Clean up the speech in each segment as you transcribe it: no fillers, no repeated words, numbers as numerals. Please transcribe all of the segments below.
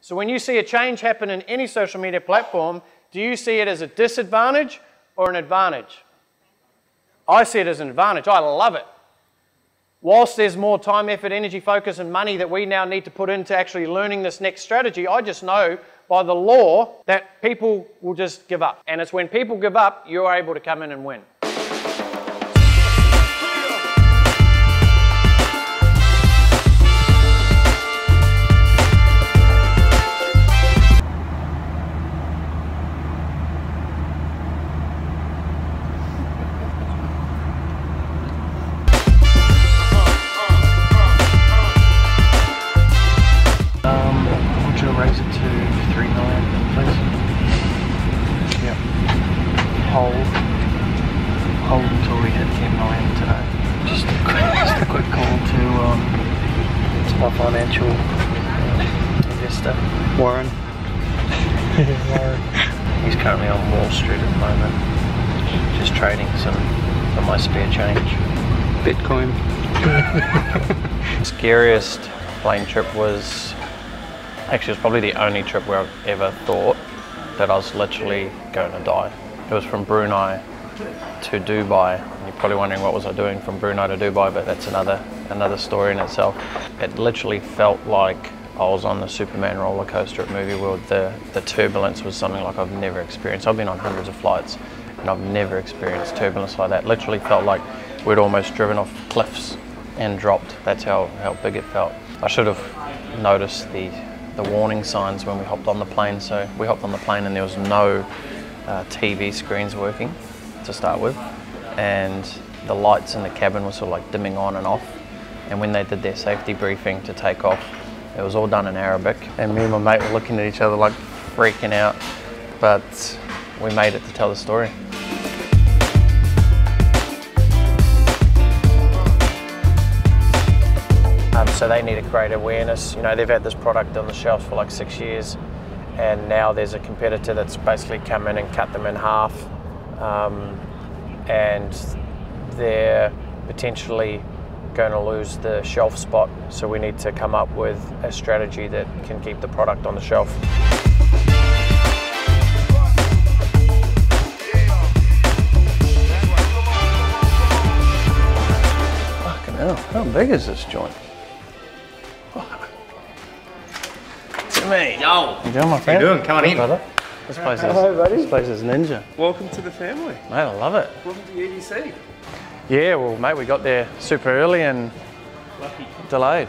So when you see a change happen in any social media platform, do you see it as a disadvantage or an advantage? I see it as an advantage. I love it. Whilst there's more time, effort, energy, focus, and money that we now need to put into actually learning this next strategy, I just know by the law that people will just give up. And it's when people give up, you're able to come in and win. Raise it to 3 million, please. Yep. Hold until we hit 10 million today. Just a quick call to my financial investor, Warren. He's currently on Wall Street at the moment, just trading some of my spare change. Bitcoin. Scariest plane trip was. Actually, it was probably the only trip where I've ever thought that I was literally going to die. It was from Brunei to Dubai. You're probably wondering what was I doing from Brunei to Dubai, but that's another story in itself. It literally felt like I was on the Superman roller coaster at Movie World. The turbulence was something like I've never experienced. I've been on hundreds of flights and I've never experienced turbulence like that. Literally felt like we'd almost driven off cliffs and dropped. That's how big it felt. I should have noticed the warning signs when we hopped on the plane. So we hopped on the plane and there was no TV screens working to start with, and the lights in the cabin were sort of like dimming on and off, and when they did their safety briefing to take off, it was all done in Arabic, and me and my mate were looking at each other like freaking out, but we made it to tell the story. So they need to create awareness. You know, they've had this product on the shelves for like 6 years, and now there's a competitor that's basically come in and cut them in half, and they're potentially going to lose the shelf spot. So we need to come up with a strategy that can keep the product on the shelf. Fucking hell, how big is this joint? Me. Yo! You doing, my friend? How you doing? Come on in. Brother. This place is ninja. Welcome to the family. Mate, I love it. Welcome to EDC. Yeah, well, mate, we got there super early and delayed.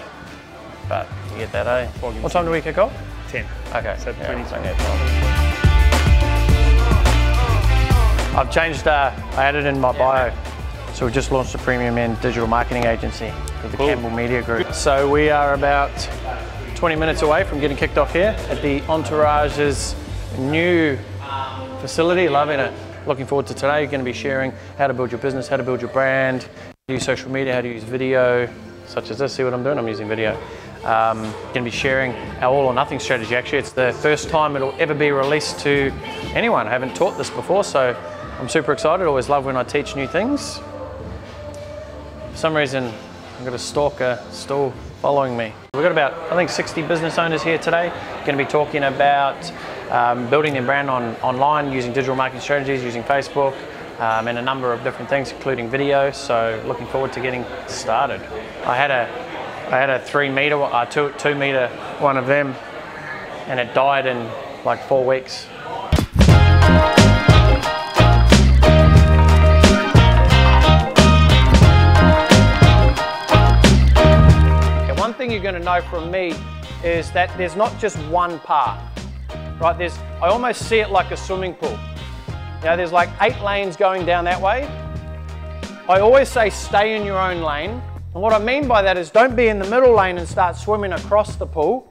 But you get that, eh? What time do we kick off? 10. Okay. So 20 yeah, I've changed, I added in my bio. So we just launched a premium end digital marketing agency with the Campbell Media Group. So we are about 20 minutes away from getting kicked off here at the ENTOURAGE's new facility. Loving it. Looking forward to today. You're going to be sharing how to build your business, how to build your brand, how to use social media, how to use video, such as this. See what I'm doing? I'm using video. Going to be sharing our all or nothing strategy. Actually, it's the first time it'll ever be released to anyone. I haven't taught this before, so I'm super excited. Always love when I teach new things. For some reason, I've got a stalker still following me. We've got about, I think, 60 business owners here today. Going to be talking about building their brand online, using digital marketing strategies, using Facebook, and a number of different things, including video. So looking forward to getting started. I had a 3 meter, 2 meter one of them, and it died in like 4 weeks. One thing you're going to know from me is that there's not just one part, right? I almost see it like a swimming pool. You know, there's like 8 lanes going down that way. I always say stay in your own lane. And what I mean by that is don't be in the middle lane and start swimming across the pool.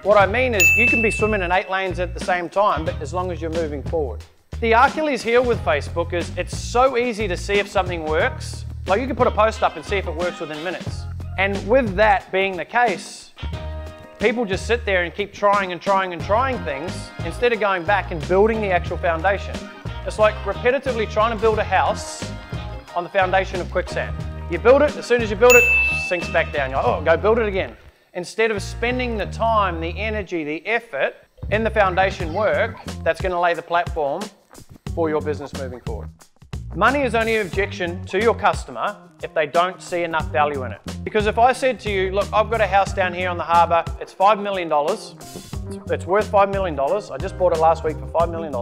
What I mean is you can be swimming in 8 lanes at the same time, but as long as you're moving forward. The Achilles heel with Facebook is it's so easy to see if something works. Like you can put a post up and see if it works within minutes. And with that being the case, people just sit there and keep trying and trying and trying things instead of going back and building the actual foundation. It's like repetitively trying to build a house on the foundation of quicksand. You build it, as soon as you build it, it sinks back down. You're like, oh, go build it again. instead of spending the time, the energy, the effort in the foundation work that's going to lay the platform for your business moving forward. Money is only an objection to your customer if they don't see enough value in it. Because if I said to you, look, I've got a house down here on the harbour, it's $5 million, it's worth $5 million, I just bought it last week for $5 million,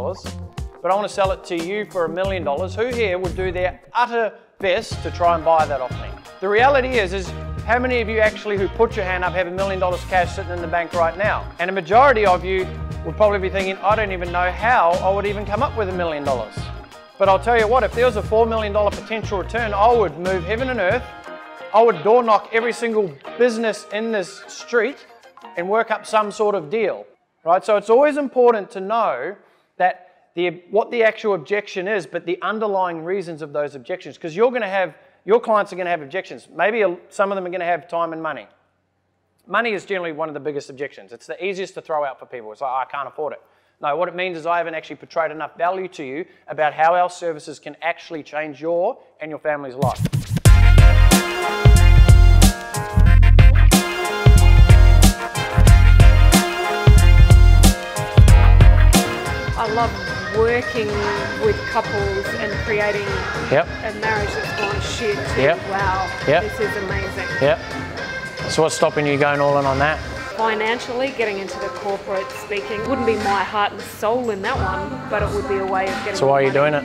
but I want to sell it to you for $1 million, who here would do their utter best to try and buy that off me? The reality is how many of you actually who put your hand up have $1 million cash sitting in the bank right now? And a majority of you would probably be thinking, I don't even know how I would even come up with $1 million. But I'll tell you what, if there was a $4 million potential return, I would move heaven and earth. I would door knock every single business in this street and work up some sort of deal, right? So it's always important to know that what the actual objection is, but the underlying reasons of those objections, because your clients are going to have objections. Maybe some of them are going to have time and money. Money is generally one of the biggest objections. It's the easiest to throw out for people. It's like, I can't afford it. No, what it means is I haven't actually portrayed enough value to you about how our services can actually change your and your family's life. I love working with couples and creating a marriage that's gone shit. Wow, this is amazing. So what's stopping you going all in on that? Financially, getting into the corporate speaking wouldn't be my heart and soul in that one, but it would be a way of getting. So why are you doing it?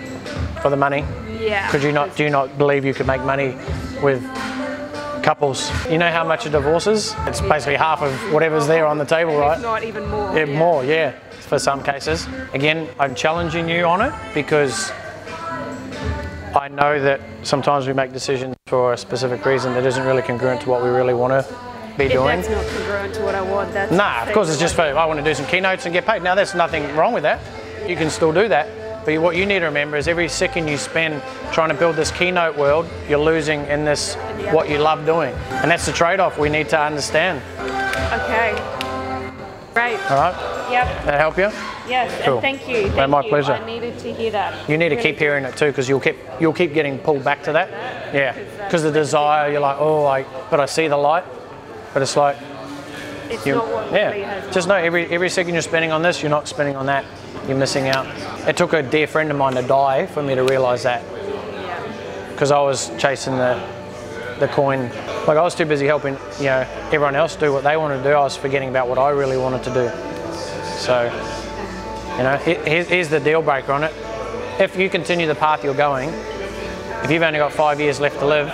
For the money? Yeah. Do you not believe you could make money with couples? You know how much a divorce is? It's basically half of whatever's there on the table, right? If not even more. Yeah, more, yeah, for some cases. Again, I'm challenging you on it because I know that sometimes we make decisions for a specific reason that isn't really congruent to what we really want to be doing. If that's not congruent to what I want, that's... Nah, of course it's just for, I want to do some keynotes and get paid. Now there's nothing wrong with that. You can still do that. But what you need to remember is every second you spend trying to build this keynote world, you're losing in this, what you love doing. And that's the trade-off we need to understand. Okay. Great. All right? Yep. That help you? Yes, Cool. and thank you. Well, my pleasure. I needed to hear that. You need to keep hearing it too, because you'll keep getting pulled back to that. Yeah, because the desire, you're like, oh, but I see the light. But it's like, it's not what really has just know every second you're spending on this, you're not spending on that. You're missing out. It took a dear friend of mine to die for me to realise that. Because I was chasing the coin. Like I was too busy helping everyone else do what they wanted to do. I was forgetting about what I really wanted to do. So, here's the deal breaker on it. If you continue the path you're going, if you've only got 5 years left to live,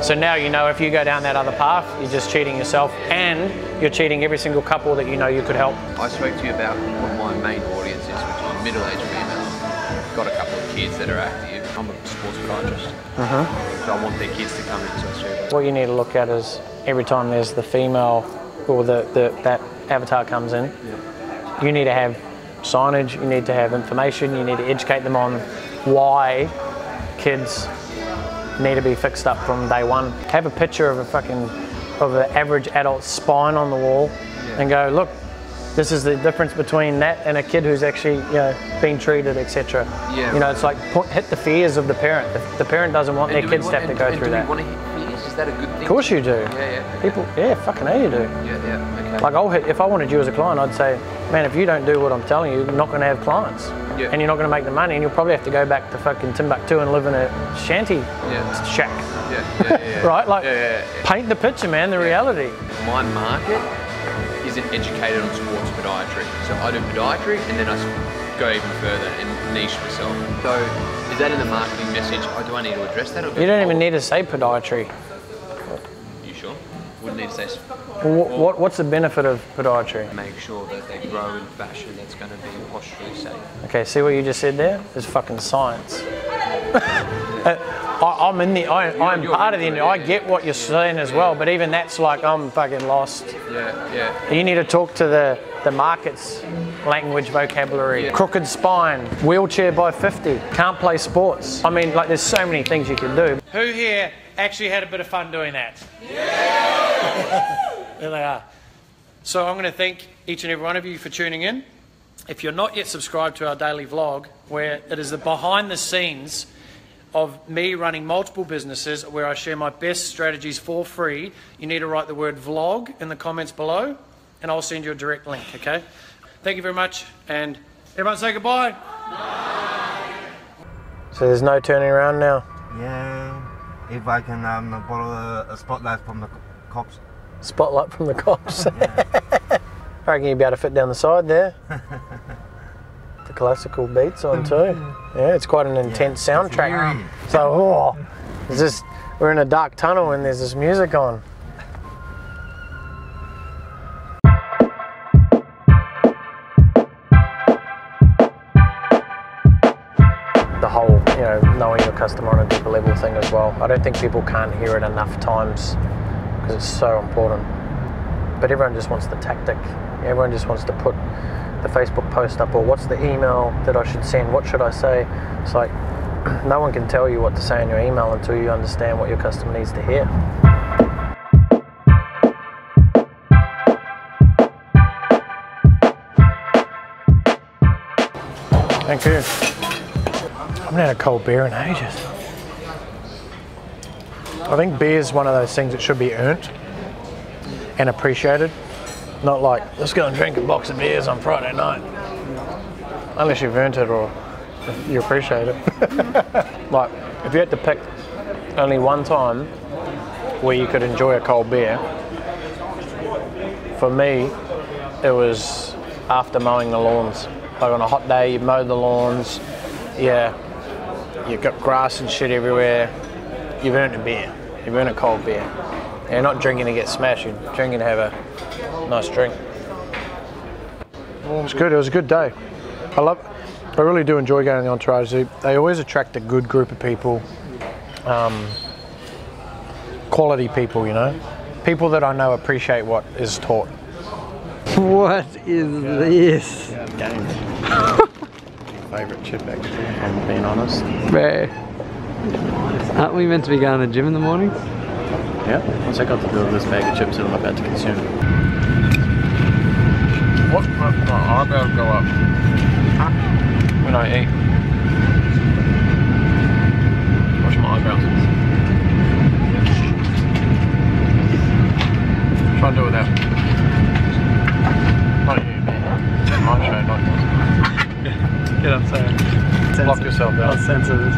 so now you know if you go down that other path, you're just cheating yourself and you're cheating every single couple that you know you could help. I spoke to you about what my main audience is, which is middle-aged female. Got a couple of kids that are active. I'm a sports podiatrist. So I want their kids to come into Australia. What you need to look at is every time there's the female or that avatar comes in, you need to have signage, you need to have information, you need to educate them on why kids need to be fixed up from day one. Have a picture of an average adult spine on the wall and go, look, this is the difference between that and a kid who's actually being treated, etc. It's like hit the fears of the parent. If the parent doesn't want their kids to have to go through that. Do we want to hit fears? Is that a good thing? Of course you do. People, fucking hell you do. Okay. Like if I wanted you as a client, I'd say, man, if you don't do what I'm telling you, you're not going to have clients. And you're not going to make the money, and you'll probably have to go back to fucking Timbuktu and live in a shanty shack. Right? Like, paint the picture, man, the reality. My market isn't educated on sports podiatry. So I do podiatry, and then I go even further and niche myself. So is that in the marketing message? Do I need to address that? You don't even need to say podiatry. You sure? Wouldn't need to say... What's the benefit of podiatry? Make sure that they grow in fashion that's going to be posturally safe. Okay, see what you just said there? It's fucking science. I'm part of the industry. I get what you're saying as well, but even that's like, I'm fucking lost. You need to talk to the market's language, vocabulary. Crooked spine, wheelchair by 50, can't play sports. I mean, like, there's so many things you can do. Who here actually had a bit of fun doing that? There they are. So I'm going to thank each and every one of you for tuning in. If you're not yet subscribed to our daily vlog, where it is the behind the scenes of me running multiple businesses where I share my best strategies for free, you need to write the word vlog in the comments below and I'll send you a direct link, okay? Thank you very much, and everyone say goodbye. Bye. So there's no turning around now? Yeah, if I can borrow a spotlight from the cops. Spotlight from the cops? Yeah. I reckon you'd be able to fit down the side there. The classical beats on too. Yeah, it's quite an intense soundtrack. So, it's just, we're in a dark tunnel and there's this music on. The whole, knowing your customer on a deeper level thing as well. I don't think people can't hear it enough times because it's so important. But everyone just wants the tactic. Everyone just wants to put the Facebook post up, or what's the email that I should send, what should I say? It's like, no one can tell you what to say in your email until you understand what your customer needs to hear. Thank you. I haven't had a cold beer in ages. I think beer is one of those things that should be earned and appreciated. Not like, let's go and drink a box of beers on Friday night. Unless you've earned it or you appreciate it. Like, if you had to pick only one time where you could enjoy a cold beer, for me, it was after mowing the lawns. Like on a hot day, you mow the lawns, you've got grass and shit everywhere. You've earned a beer. You've earned a cold beer. And you're not drinking to get smashed, you're drinking to have a nice drink. It was good. It was a good day. I really do enjoy going to the Entourage. They always attract a good group of people, quality people, people that I know appreciate what is taught. What is this? Game. Favourite chip, actually, if I'm being honest. Bro, aren't we meant to be going to the gym in the mornings? Yeah, what's that got to do with this bag of chips that I'm about to consume? What? My eyebrows go up. Huh? When I eat. Watch my eyebrows. Try and do it without. Not you, man. My show, not yours. Get up, sorry. Lock yourself out. I'll censor this.